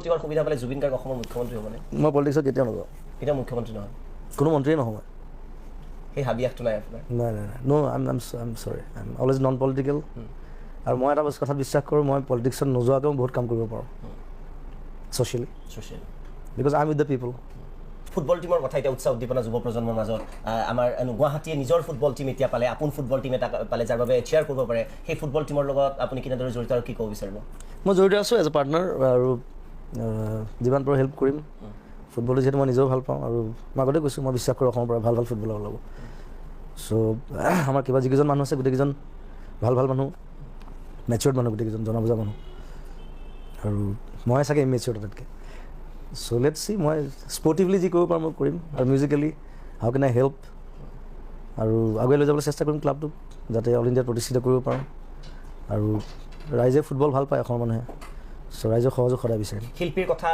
মুখ্যমন্ত্ৰী হোৱাৰ সুবিধা পালে জুবিন গাৰ্গ অসমৰ মুখ্যমন্ত্ৰী হ'বনে? মই পলিটিক্সত কেতিয়াও নাযাওঁ। এতিয়া মুখ্যমন্ত্ৰী নহয়, কোনো মন্ত্ৰীয়ে নহয়। সেই হাবিয়াসটো নাই আপোনাৰ? নাই নাই নাই, ন' আই এম চৰি, I am always non political. আৰু মই এটা কথাত বিশ্বাস কৰোঁ, মই পলিটিক্সত নোযোৱাকৈও বহুত কাম কৰিব পাৰোঁ socially, because I am with the people. Football টীমৰ কথা এতিয়া উৎসাহ উদ্দীপনা যুৱ প্ৰজন্মৰ মাজত। আমাৰ গুৱাহাটীয়ে নিজৰ ফুটবল টীম এতিয়া পালে, আপোন ফুটবল টীম এটা পালে, যাৰ বাবে চেয়াৰ কৰিব পাৰে। সেই ফুটবল টীমৰ লগত আপুনি কেনেদৰে জড়িত আৰু কি ক'ব বিচাৰিব? মই জড়িত আছোঁ এজ এ পাৰ্টনাৰ, আৰু যিমান পাৰোঁ হেল্প কৰিম। ফুটবলটো যিহেতু মই নিজেও ভাল পাওঁ, আৰু মই আগতে কৈছোঁ মই বিশ্বাস কৰোঁ অসমৰ পৰা ভাল ভাল ফুটবলাৰ ওলাব। চ' আমাৰ কিবা যিকেইজন মানুহ আছে গোটেইকেইজন ভাল ভাল মানুহ, মেচিয়ৰ্ড মানুহ, গোটেইকেইজন জনা বুজা মানুহ, আৰু মই চাগে ইমেচিয়ৰ্ড তাতকৈ। চ' লেটছ চি, মই স্পৰ্টিভলি যি কৰিব পাৰোঁ মই কৰিম, আৰু musically how can I help, আৰু আগুৱাই লৈ যাবলৈ চেষ্টা কৰিম ক্লাবটোক, যাতে অল ইণ্ডিয়াত প্ৰতিষ্ঠিত কৰিব পাৰোঁ। আৰু ৰাইজে ফুটবল ভাল পায় অসমৰ মানুহে, চ' ৰাইজৰ সহযোগ সদায় বিচাৰিম। শিল্পীৰ কথা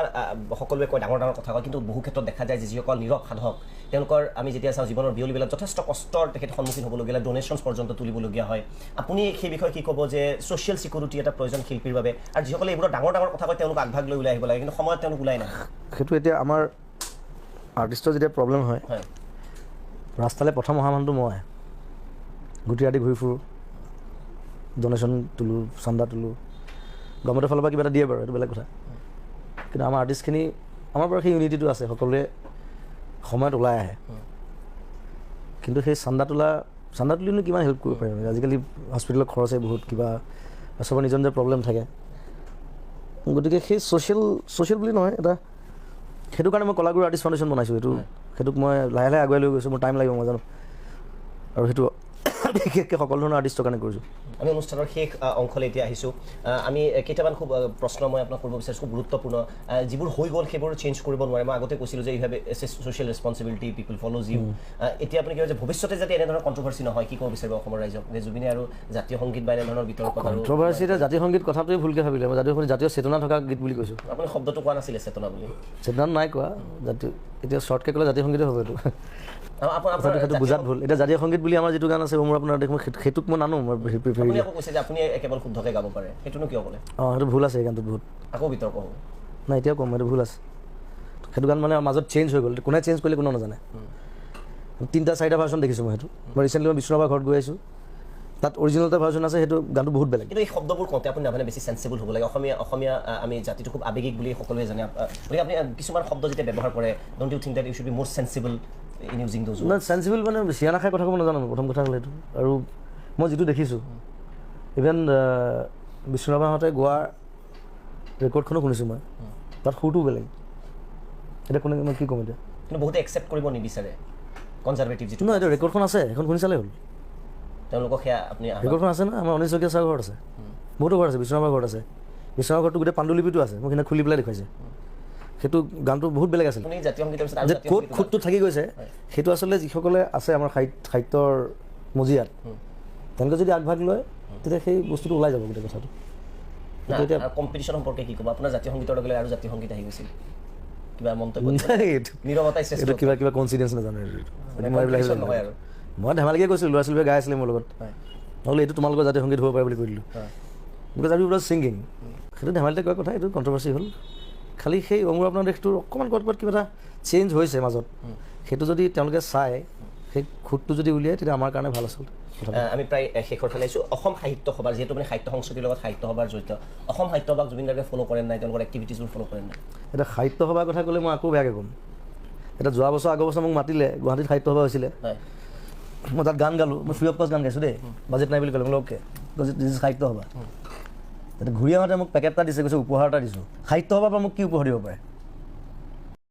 সকলোৱে কয়, ডাঙৰ ডাঙৰ কথা কয়, কিন্তু বহু ক্ষেত্ৰত দেখা যায় যে যিসকল নীৰৱ সাধক, তেওঁলোকৰ আমি যেতিয়া চাওঁ জীৱনৰ বিয়লিবিলাক যথেষ্ট কষ্টৰ তেখেত সন্মুখীন হ'বলগীয়া, ডনেশ্যনছ পৰ্যন্ত তুলিবলগীয়া হয়। আপুনি সেই বিষয়ে কি ক'ব, যে ছ'চিয়েল ছিকিউৰিটি এটা প্ৰয়োজন শিল্পীৰ বাবে, আৰু যিসকলে এইবোৰত ডাঙৰ ডাঙৰ কথা কয় তেওঁলোক আগভাগ লৈ ওলাই আহিব লাগে, কিন্তু সময়ত তেওঁলোক ওলাই নাহে? সেইটো এতিয়া আমাৰ আৰ্টিষ্টৰ যেতিয়া প্ৰব্লেম হয়, ৰাস্তালৈ প্ৰথম অহা মানুহটো মই, গুটি ৰাতি ঘূৰি ফুৰোঁ, ডনেশ্যন তোলোঁ, চান্দা তোলোঁ, গভৰ্ণমেণ্টৰ ফালৰ পৰা কিবা এটা দিয়ে বাৰু, সেইটো বেলেগ কথা। কিন্তু আমাৰ আৰ্টিষ্টখিনি, আমাৰ পৰা সেই ইউনিটিটো আছে, সকলোৱে সময়ত ওলাই আহে। কিন্তু সেই চান্দা তুলিনো কিমান হেল্প কৰিব পাৰিম? আজিকালি হস্পিটেলত খৰচেই বহুত, কিবা চবৰ নিজৰ নিজৰ প্ৰব্লেম থাকে। গতিকে সেই ছ'চিয়েল বুলি নহয়, এটা সেইটো কাৰণে মই কলাগুৰু আৰ্টিষ্ট ফাউণ্ডেশ্যন বনাইছোঁ। সেইটোক মই লাহে লাহে আগুৱাই লৈ গৈছোঁ, মোৰ টাইম লাগিব মই জানো, আৰু সেইটো বিশেষকৈ সকলো ধৰণৰ আৰ্টিষ্টৰ কাৰণে কৰিছোঁ। আমি অনুষ্ঠানৰ শেষ অংশলৈ এতিয়া আহিছোঁ। আমি কেইটামান খুব প্ৰশ্ন মই আপোনাক কৰিব বিচাৰিছোঁ, খুব গুৰুত্বপূৰ্ণ। যিবোৰ হৈ গ'ল সেইবোৰ চেঞ্জ কৰিব নোৱাৰে। মই আগতে কৈছিলোঁ যে you have a social responsibility, people follows you. এতিয়া আপুনি কি যে ভৱিষ্যতে যাতে এনেধৰণৰ কণ্ট্ৰভাৰ্চি নহয়, কি ক'ব বিচাৰিব অসমৰ ৰাইজক, যে জুবিনে আৰু জাতীয় সংগীত বা এনেধৰণৰ বিতৰ্ক? কণ্ট্ৰভাৰ্চি এতিয়া জাতীয় সংগীত কথাটোৱে ভুলকৈ ভাবিলে। মই জাতীয় চেতনা থকা গীত বুলি কৈছোঁ। আপুনি শব্দটো কোৱা নাছিলে চেতনা বুলি? চেতনা নাই কোৱা, জাতীয় এতিয়া শ্বৰ্টকৈ ক'লে জাতীয় সংগীতে হ'ব। সেইটো বুজাত ভুল। এতিয়া জাতীয় সংগীত বুলি আমাৰ যিটো গান আছে, মোৰ আপোনাৰ দেখোন সেইটোক মই নানো। মই কৈছে যে আপুনি কেৱল শুদ্ধকৈ গাব পাৰে, সেইটোনো কিয় ক'লে? সেইটো ভুল আছে, এই গানটোত বহুত। আকৌ বিতৰ্ক হ'ব? নাই, এতিয়াও ক'ম, সেইটো ভুল আছে। সেইটো গান মানে মাজত চেঞ্জ হৈ গ'ল, কোনে চেঞ্জ কৰিলে কোনেও নাজানে। 3-4টা ভাৰ্চন দেখিছোঁ মই সেইটো। মই ৰিচেণ্টলি বিষ্ণুৰাভাৰ ঘৰত গৈ আহিছোঁ, তাত অৰিজিনেল এটা ভাৰ্চন আছে, সেইটো গানটো বহুত বেলেগ। কিন্তু এই শব্দবোৰ কওঁতে আপুনি নাভানে বেছি চেঞ্চিবল হ'ব লাগে? অসমীয়া আমি জাতিটো খুব আৱেগিক বুলি সকলোৱে জানে, গতিকে আপুনি কিছুমান শব্দ যেতিয়া ব্যৱহাৰ কৰে, don't you think that you should be more sensible in using those? নাই, চেঞ্চিবল মানে চিয়া নাখাই কথা ক'ব নাজানো, প্ৰথম কথা হ'ল সেইটো। আৰু মই যিটো দেখিছোঁ, ইভেন বিষ্ণুৰাভাহঁতে গোৱা ৰেকৰ্ডখনো শুনিছোঁ মই, তাত সুৰটোও বেলেগ। এতিয়া কোনে, মই কি ক'ম এতিয়া? কিন্তু বহুতে একচেপ্ট কৰিব নিবিচাৰে, কনজাৰভেটিভ যিটো। নহয়, এতিয়া ৰেকৰ্ডখন আছে, এখন শুনি চালেই হ'ল। তেওঁলোকক সেয়া আপুনি ৰেকৰ্ডখন আছে না, আমাৰ অনিল শইকীয়া ছাৰৰ ঘৰত আছে, বহুতো ঘৰত আছে, বিষ্ণুৰাভাৰ ঘৰত আছে। বিষ্ণুৰাভাৰ ঘৰটো গোটেই পাণ্ডুলিপিটো আছে, মোক সেইদিনা খুলি পেলাই দেখুৱাইছে। সেইটো গানটো বহুত বেলেগ আছিল, যে ক'ত খুঁতটো থাকি গৈছে। সেইটো আচলতে যিসকলে আছে আমাৰ সাহিত্যৰ মজিয়াত, তেওঁলোকে যদি আগভাগ লয়, তেতিয়া সেই বস্তুটো ওলাই যাব গোটেই কথাটো। এতিয়া কম্পিটিশ্যন সম্পৰ্কে কি ক'ব? আপোনাৰ জাতীয় সংগীতৰ লগে আৰু জাতীয় সংগীত আহি গৈছিল, কিবা মন্তব্য? এইটো কিবা কনচিডেঞ্চ নাজানো, নহয় আৰু মই ধেমালিকে কৈছিলোঁ, ল'ৰা ছোৱালীবোৰে গাই আছিলে মোৰ লগত, নহ'লে এইটো তোমালোকৰ জাতীয় সংগীত হ'ব পাৰে বুলি কৈ দিলোঁ। Because I was singing. সেইটো ধেমালিতে কোৱা কথা, এইটো কণ্ট্ৰভাৰ্চি হ'ল। খালি সেই অংগুৰ আপোনাৰ দেশটোৰ অকণমান ক'ৰবাত কিবা এটা চেঞ্জ হৈছে মাজত, সেইটো যদি তেওঁলোকে চায়, সেই খুঁতটো যদি উলিয়ায়, তেতিয়া আমাৰ কাৰণে ভাল আচলতে। আমি প্ৰায় শেষৰ ফালে আহিছোঁ। অসম সাহিত্য সভাৰ, যিহেতু মানে সাহিত্য সংস্কৃতিৰ লগত সাহিত্য সভাৰ জড়িত, অসম সাহিত্য সভাক জুবিন গাৰ্গে ফ'ল' কৰে নাই, তেওঁলোকৰ এক্টিভিটিছবোৰ ফ'ল' কৰে নাই? এতিয়া সাহিত্য সভাৰ কথা ক'লে মই আকৌ বেয়াকৈ ক'ম। এতিয়া যোৱা বছৰ আগৰ বছৰ মোক মাতিলে, গুৱাহাটীত সাহিত্য সভা হৈছিলে, মই তাত গান গালোঁ, মই ফ্ৰী অফ কষ্ট গান গাইছোঁ দেই, বাজেট নাই বুলি ক'লে, মই অ'কে, সাহিত্য সভা। তাতে ঘূৰি আহোঁতে মোক পেকেট এটা দিছে, কৈছে উপহাৰ এটা দিছোঁ। সাহিত্য সভাৰ পৰা মোক কি উপহাৰ দিব পাৰে?